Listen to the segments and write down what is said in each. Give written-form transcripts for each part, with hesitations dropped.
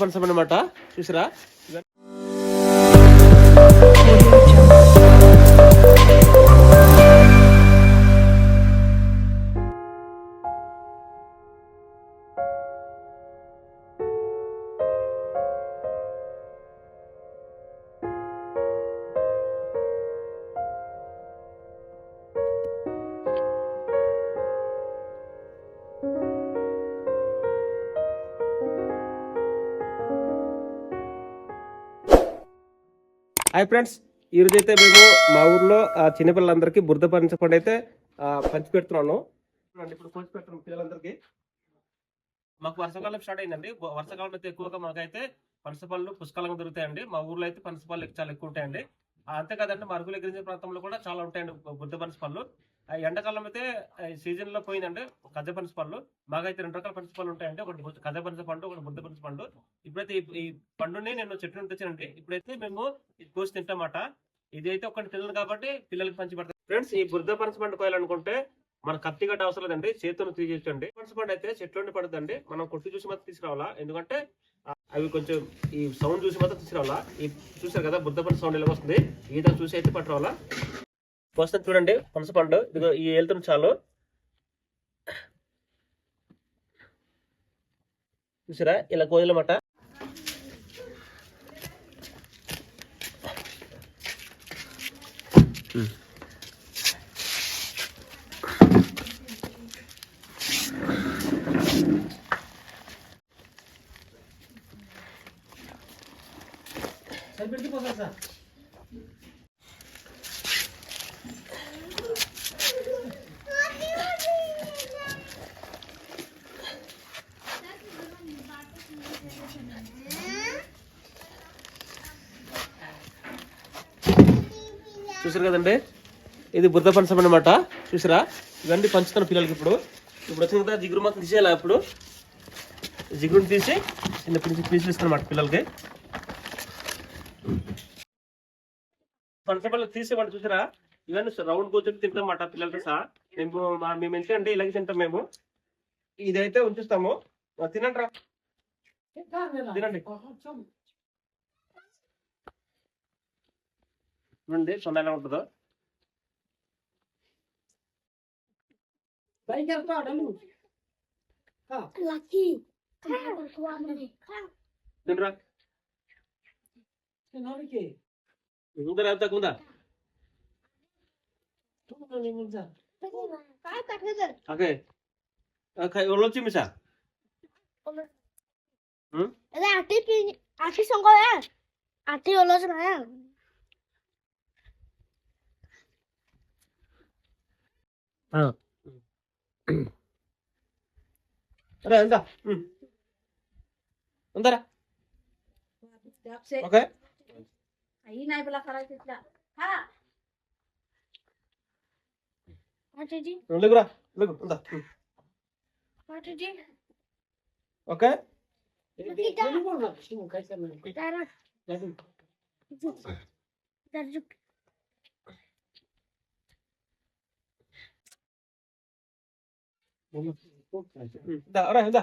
పనసం అన్నమాట చూసారా. Hi friends, ఈరోజు అయితే మేము మా ఊర్లో చిన్నపిల్లలందరికీ బురద పనస పండు అయితే పంచి పెడుతున్నాను. ఇప్పుడు పంచి పెడుతున్నాం పిల్లలందరికీ. మాకు వర్షాకాలం స్టార్ట్ అయిందండి. వర్షాకాలం అయితే ఎక్కువగా మాకైతే పనస పళ్ళు పుష్కలంగా దొరుకుతాయండి. మా ఊర్లో అయితే పనస పళ్ళు చాలా ఎక్కువ ఉంటాయండి. అంతేకాదండి మా అరకుల గిరిజన ప్రాంతంలో కూడా చాలా ఉంటాయండి బురద పనస పళ్ళు. ఎండాకాలం అయితే సీజన్ లో పోయిందండి కజ పనస పళ్ళు. మాకైతే 2 రకాల పనస పళ్ళు ఉంటాయండి. ఒకటి కజ పనస పండు, ఒకటి బురద పనస పండు. ఇప్పుడైతే ఈ పండుని నేను చెట్టు నుండి తెచ్చానండి. ఇప్పుడైతే మేము ఇది కోసి తింటామాట. ఇది అయితే ఒకటి పిల్లలు కాబట్టి పిల్లలకి పంచి పెడతాం. ఫ్రెండ్స్, ఈ బురద పనస పండు కోయాలనుకుంటే మన కత్తి గట్ట అవసరం లేదండి, చేతులను తీసేయండి. పనస పండు అయితే చెట్ల నుండి పడుతుందండి. మనం కొట్టి చూసి మాత్రం తీసుకురావాలా, ఎందుకంటే అవి కొంచెం ఈ సౌండ్ చూసి మాత్రం తీసుకురావాలా. ఈ చూసారు కదా బురద పనస సౌండ్ ఎలా వస్తుంది, ఈత చూసి అయితే పట్టురావాలా. ఫస్ట్ చూడండి పనస పండు, ఇదిగో ఈ వెళ్తున్న చాలు చూసారా ఇలా కోయలమాట. సార్ చూసారు కదండి, ఇది బురద పనసం అన్నమాట. చూసారా, ఇవన్నీ పంచుతాను పిల్లలకి. ఇప్పుడు వచ్చిన కదా జిగురు మాత్రం తీసేయాలి. ఇప్పుడు జిగురుని తీసి చిన్న పీసులు ఇస్తానమాట పిల్లలకి. పనస పళ్ళు తీసేవాళ్ళు చూసారా, ఇవన్నీ రౌండ్ కూర్చొని తింటామన్నమాట పిల్లలకి సహా. మేము ఎంత అంటే ఇలాగే తింటాం మేము. ఇదైతే ఉంచుతాము. తినండి రా, తినండి. చూడండి సొంత ఎలా ఉంటుందో. తినరా ముందర అవుతాకుందా. Okay 올라오지 미사. 응? 나 아티 쏜 거야. 아티 올라오지 마요. 그래 앉아. 응. 앉아라. 오케이. Aí na bela cara que tá. Ha. Matiji. లేకురా లేకు అందా. Matiji. ఓకే. Tara. Tarjuk. దా రా దా.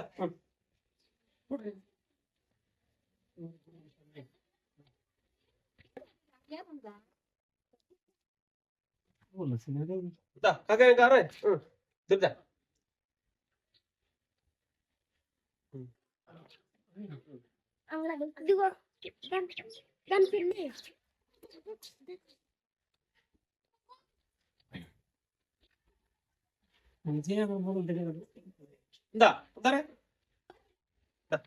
దా కాకే ఇంకా రా. దిద్దా. Angla digo. Dan filme. దా దా. దా.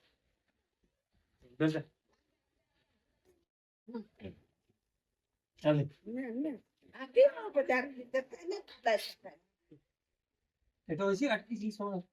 చాలి. Aqui não vou dar de depende da এটা হইছে 8 কেজি সময়